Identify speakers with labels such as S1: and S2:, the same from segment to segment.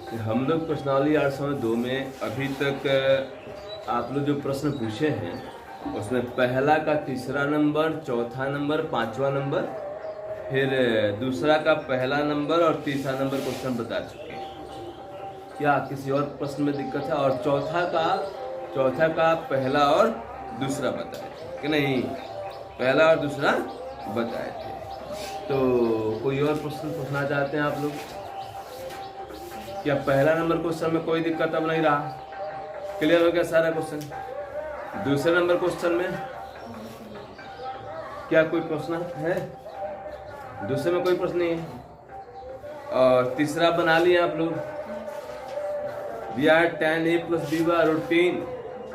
S1: हम लोग प्रश्नावली 802 में अभी तक आप लोग जो प्रश्न पूछे हैं उसमें पहला का तीसरा नंबर, चौथा नंबर, पांचवा नंबर, फिर दूसरा का पहला नंबर और तीसरा नंबर क्वेश्चन बता चुके हैं। क्या किसी और प्रश्न में दिक्कत है? और चौथा का पहला और दूसरा बताए थे कि नहीं? पहला और दूसरा बताए थे। तो कोई और प्रश्न पूछना चाहते हैं आप लोग? क्या पहला नंबर क्वेश्चन में कोई दिक्कत अब नहीं रहा? क्लियर हो गया सारा क्वेश्चन? दूसरे नंबर क्वेश्चन में क्या कोई प्रश्न है? दूसरे में कोई प्रश्न नहीं है। और तीसरा बना लिए आप लोग, दिया है tan a प्लस b बराबर √3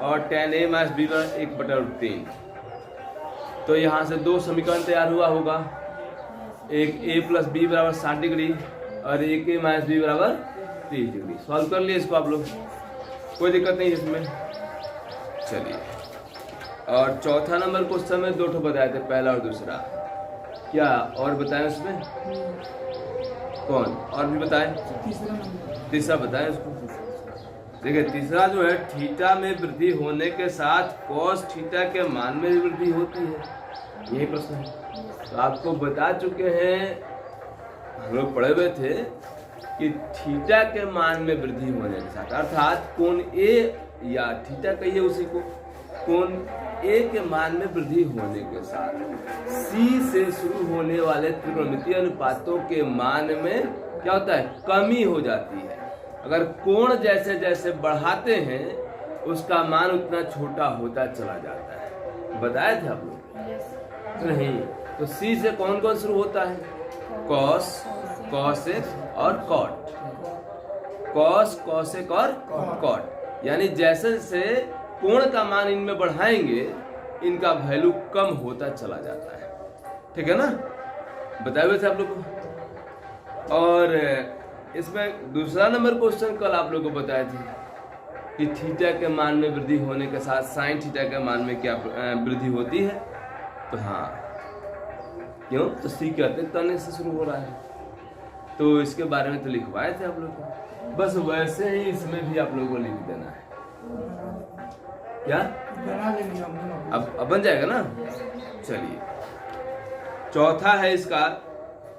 S1: और tan a माइनस b बराबर 1/√3। तो यहाँ से दो समीकरण तैयार हुआ होगा, एक a प्लस b बराबर 60 डिग्री और एक a माइनस b बराबर 30 डिग्री। सॉल्व कर लिए इसको आप लोग, कोई दिक्कत नहीं इसमें। चलिए, और चौथा नंबर क्वेश्चन में दो ठो बताए थे, पहला और दूसरा। क्या और बताएं उसमें? कौन और भी बताएं? तीसरा बताएं उसको। देखिए, तीसरा जो है, थीटा में वृद्धि होने के साथ कॉस थीटा के मान में भी वृद्धि होती है, यही प्रश्न है। तो आपको बता चुके हैं, हम लोग पढ़े हुए थे कि थीटा के मान में वृद्धि होने के साथ, अर्थात कोण ए या थीटा कहिए उसी को, कोण ए के मान में वृद्धि होने के साथ सी से शुरू होने वाले त्रिकोणमितीय अनुपातों के मान में क्या होता है? कमी हो जाती है। अगर कोण जैसे जैसे बढ़ाते हैं उसका मान उतना छोटा होता चला जाता है। बताए थे आप लोग? नहीं। तो सी से कौन कौन शुरू होता है? कॉस, कॉसेक और कॉट। कॉस, कॉसेक और कॉट। यानी जैसे जैसे कोण का मान इनमें बढ़ाएंगे इनका वैल्यू कम होता चला जाता है। ठीक है ना? बताए हुए थे आप लोग को। और इसमें दूसरा नंबर क्वेश्चन कल आप लोगों को बताए थे कि थीटा के मान में वृद्धि होने के साथ साइन थीटा के मान में क्या वृद्धि होती है? तो हाँ, क्यों? तो सी के अतिरिक्त आने से शुरू हो रहा है। तो इसके बारे में तो लिखवाए थे आप लोग को, बस वैसे ही इसमें भी आप लोगों को लिख देना है। क्या अब बन जाएगा ना? चलिए, चौथा है इसका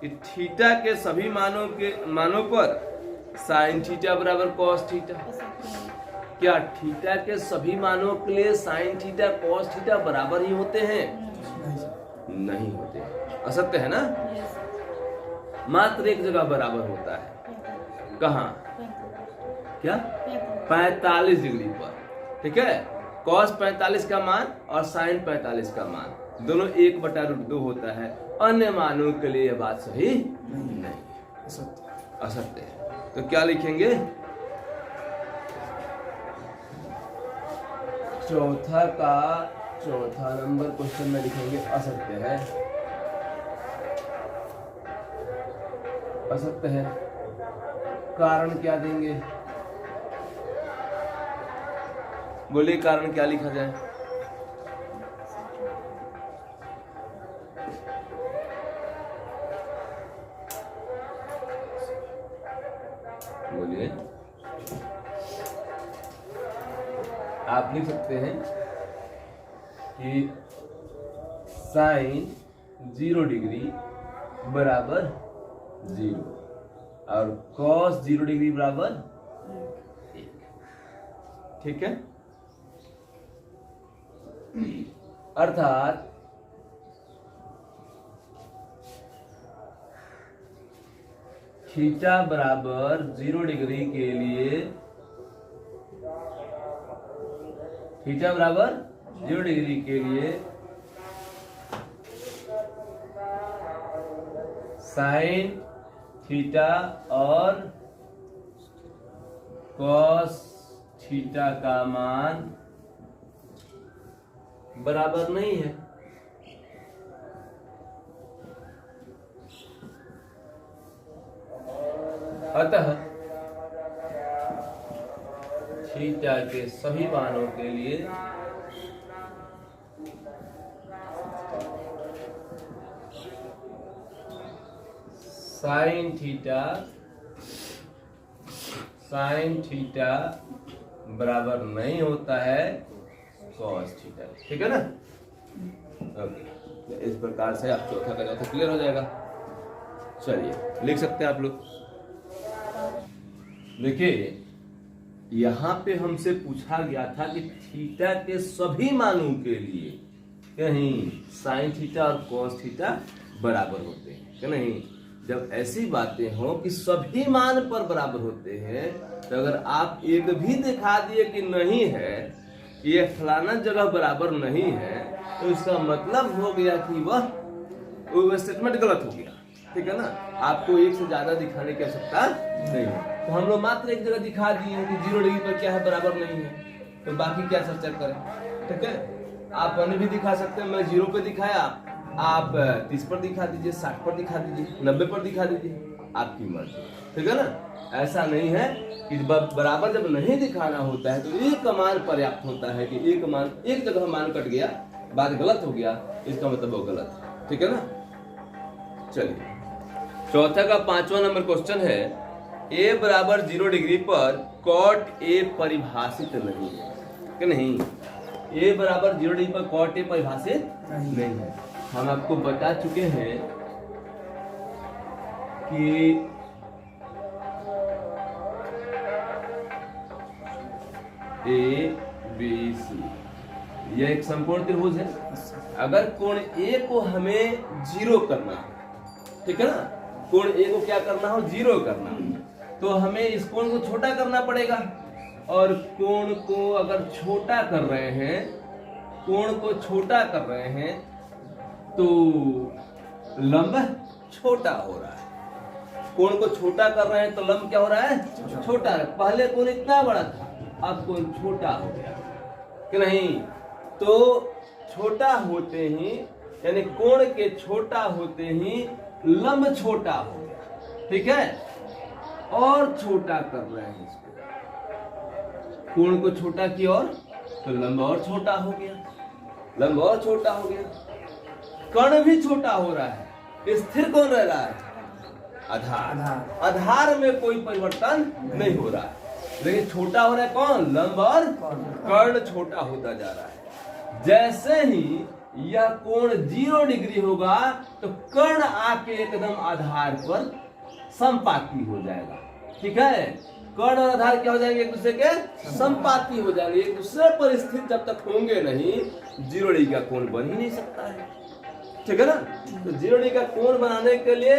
S1: कि थीटा के सभी मानों पर साइन थीटा बराबर कॉस थीटा। क्या थीटा के सभी मानों के लिए साइन थीटा कॉस थीटा बराबर ही होते हैं? नहीं होते, असत्य है ना? मात्र एक जगह बराबर होता है। कहाँ? क्या? 45 डिग्री पर। ठीक है, कॉस 45 का मान और साइन 45 का मान दोनों 1/√2 होता है। अन्य मानों के लिए यह बात सही नहीं, असत्य है। तो क्या लिखेंगे? चौथा नंबर क्वेश्चन में लिखेंगे असत्य है। असत्य है, कारण क्या देंगे? बोलिए, कारण क्या लिखा जाए? बोलिए। आप लिख सकते हैं कि साइन 0 डिग्री बराबर 0 और कॉस 0 डिग्री बराबर 1। ठीक है? अर्थात थीटा बराबर 0 डिग्री के लिए, थीटा बराबर 0 डिग्री के लिए साइन थीटा और कॉस थीटा का मान बराबर नहीं है। अतः थीटा के सभी मानों के लिए साइन थीटा साइन थीटा बराबर नहीं होता है कॉस थीटा। ठीक है ना? ओके, इस प्रकार से आप चौथा का चौथा क्लियर हो जाएगा। चलिए लिख सकते हैं आप लोग। देखिए यहां पे हमसे पूछा गया था कि थीटा के सभी मानों के लिए कहीं साइन थीटा और कॉस थीटा बराबर होते हैं कि नहीं। जब ऐसी बातें हो कि सभी मान पर बराबर होते हैं, तो अगर आप एक भी दिखा दिए कि नहीं है, ये फलाना जगह बराबर नहीं है, तो इसका मतलब हो गया कि वह स्टेटमेंट गलत हो गया। ठीक है ना? आपको एक से ज्यादा दिखाने की आवश्यकता नहीं है। तो हम लोग मात्र एक जगह दिखा दिए कि 0 डिग्री पर क्या है, बराबर नहीं है, तो बाकी क्या चर्चा करें। ठीक है? आप अन्य भी दिखा सकते हैं। मैं 0 पे दिखाया, आप 30 पर दिखा दीजिए, 60 पर दिखा दीजिए, 90 पर दिखा दीजिए, आपकी मर्जी। ठीक है ना? ऐसा नहीं है कि बराबर जब नहीं दिखाना होता है तो एक मान पर्याप्त होता है कि एक मान, एक जगह मान कट गया, बात गलत हो गया, इसका मतलब वो गलत है। ठीक है ना? चलिए चौथा का 5वां नंबर क्वेश्चन है, a बराबर 0 डिग्री पर cot a परिभाषित नहीं है कि नहीं। a बराबर 0 डिग्री पर cot a परिभाषित नहीं है। हम आपको बता चुके हैं कि a b c यह एक समकोण त्रिभुज है। अगर कोण a को हमें 0 करना है, ठीक है ना, कोण ए को क्या करना हो, 0 करना हो, तो हमें इस कोण को छोटा करना पड़ेगा। और कोण को अगर छोटा कर रहे हैं, कोण को छोटा कर रहे हैं, तो लंब छोटा हो रहा है। कोण को छोटा कर रहे हैं तो लंब क्या हो रहा है, छोटा है। पहले कोण इतना बड़ा था, अब कोण छोटा हो गया कि नहीं। तो छोटा होते ही, यानी कोण के छोटा होते ही लंब छोटा हो गया। ठीक है? और छोटा कर रहे हैं इसको, कोण को छोटा की और, तो लंब और छोटा हो गया, लंब और छोटा हो गया। कर्ण भी छोटा हो रहा है। स्थिर कौन रह रहा है, आधार। आधार में कोई परिवर्तन नहीं हो रहा है, लेकिन छोटा हो रहा है कौन, लंब और कर्ण छोटा होता जा रहा है। जैसे ही यह कोण 0 डिग्री होगा तो कर्ण आके एकदम आधार पर समपाती हो जाएगा। ठीक है? कर्ण और आधार क्या हो जाएंगे, एक दूसरे के समपाती हो जाएंगे। एक दूसरे पर स्थित जब तक होंगे नहीं, 0 डिग्री का कोण बन ही नहीं सकता है। ठीक है ना? तो 0 डिग्री का कोण बनाने के लिए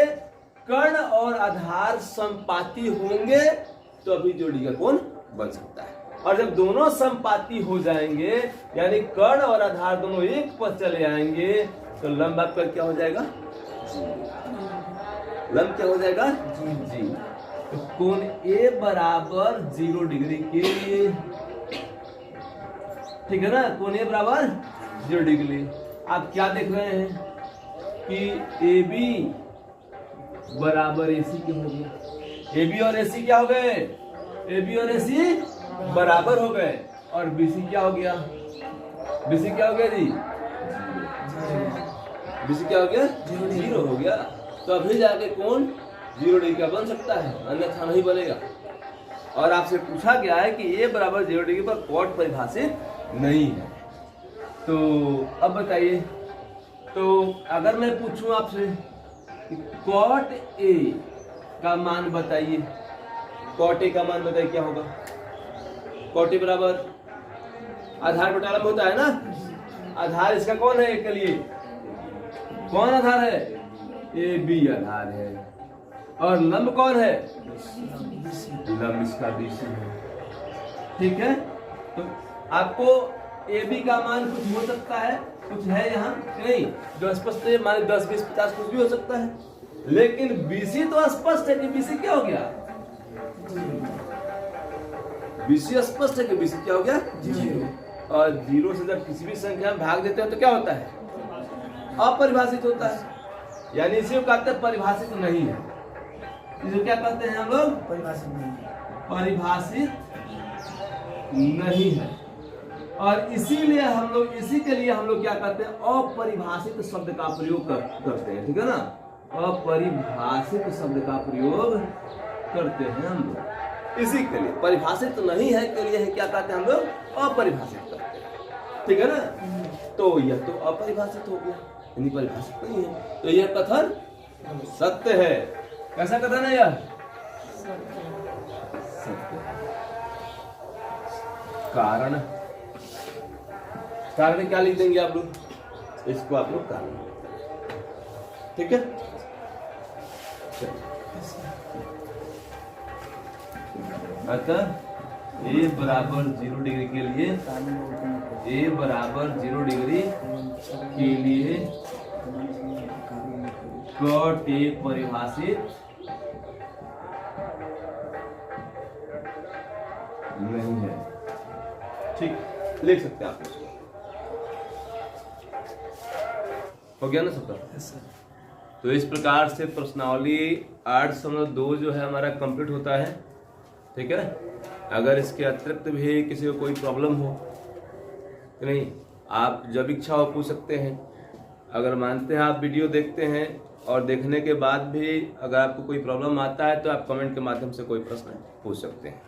S1: कर्ण और आधार समपाती होंगे, तो अभी 0 डिग्री का कोण बन सकता है। और जब दोनों समपाती हो जाएंगे, यानी कर्ण और आधार दोनों एक पर चले आएंगे, तो लंब आपका क्या हो जाएगा, लंब क्या हो जाएगा, जी। तो कोण A बराबर 0 डिग्री के लिए, ठीक है ना, कोण A बराबर 0 डिग्री। आप क्या देख रहे हैं कि AB बराबर AC के हो गए। AB और AC क्या हो गए, AB और AC बराबर हो गए। और BC क्या हो गया, BC क्या हो गया जी, BC क्या हो गया, 0 हो गया। तो अभी जाके कोण 0 डिग्री का बन सकता है, अन्यथा नहीं बनेगा। और आपसे पूछा गया है कि A बराबर 0 डिग्री पर कॉट परिभाषित नहीं है। तो अब बताइए, तो अगर मैं पूछूं आपसे कॉट A का मान बताइए, कॉट A का मान बताइए क्या होगा। कॉट A बराबर आधार बटा लंब होता है ना। आधार इसका कौन है, एक के लिए कौन आधार है, AB आधार है। और लंब कौन है, लंब इसका BC है। ठीक है? तो आपको AB का मान कुछ हो सकता है, कुछ है यहाँ नहीं, जो स्पष्ट है, मान 10, 20, 50 कुछ भी हो सकता है। लेकिन BC तो स्पष्ट है कि BC क्या हो गया, BC स्पष्ट है कि BC क्या हो गया, 0। और 0 से जब किसी भी संख्या में भाग देते हैं तो क्या होता है, अपरिभाषित होता है। यानी इसे कहते हैं परिभाषित नहीं है। इसे क्या कहते हैं हम लोग, परिभाषित नहीं, परिभाषित नहीं है। और इसीलिए हम लोग, इसी के लिए हम लोग क्या करते हैं, अपरिभाषित शब्द का प्रयोग करते हैं। ठीक है ना, अपरिभाषित शब्द का प्रयोग करते हैं हम लोग। इसी के लिए परिभाषित तो नहीं है के लिए है क्या कहते हैं हम लोग अपरिभाषित करते हैं, ठीक है ना। तो यह तो अपरिभाषित हो गया, यानी परिभाषित नहीं है, तो यह कथन सत्य है। कैसा कथन है यह? सत्य। कारण, कारण क्या लिख देंगे आप लोग? इसको आप लोग कारण, ठीक है। अतः ए बराबर 0 डिग्री के लिए, ए बराबर 0 डिग्री के लिए कट एक परिभाषित नहीं है, ठीक, लिख सकते हैं आप इसको। हो गया ना सबका? तो इस प्रकार से प्रश्नावली 8.2 जो है हमारा कंप्लीट होता है, ठीक है ना। अगर इसके अतिरिक्त भी किसी को कोई प्रॉब्लम हो कि नहीं, आप जब इच्छा हो पूछ सकते हैं। अगर मानते हैं आप वीडियो देखते हैं और देखने के बाद भी अगर आपको कोई प्रॉब्लम आता है तो आप कमेंट के माध्यम से कोई प्रश्न पूछ सकते हैं।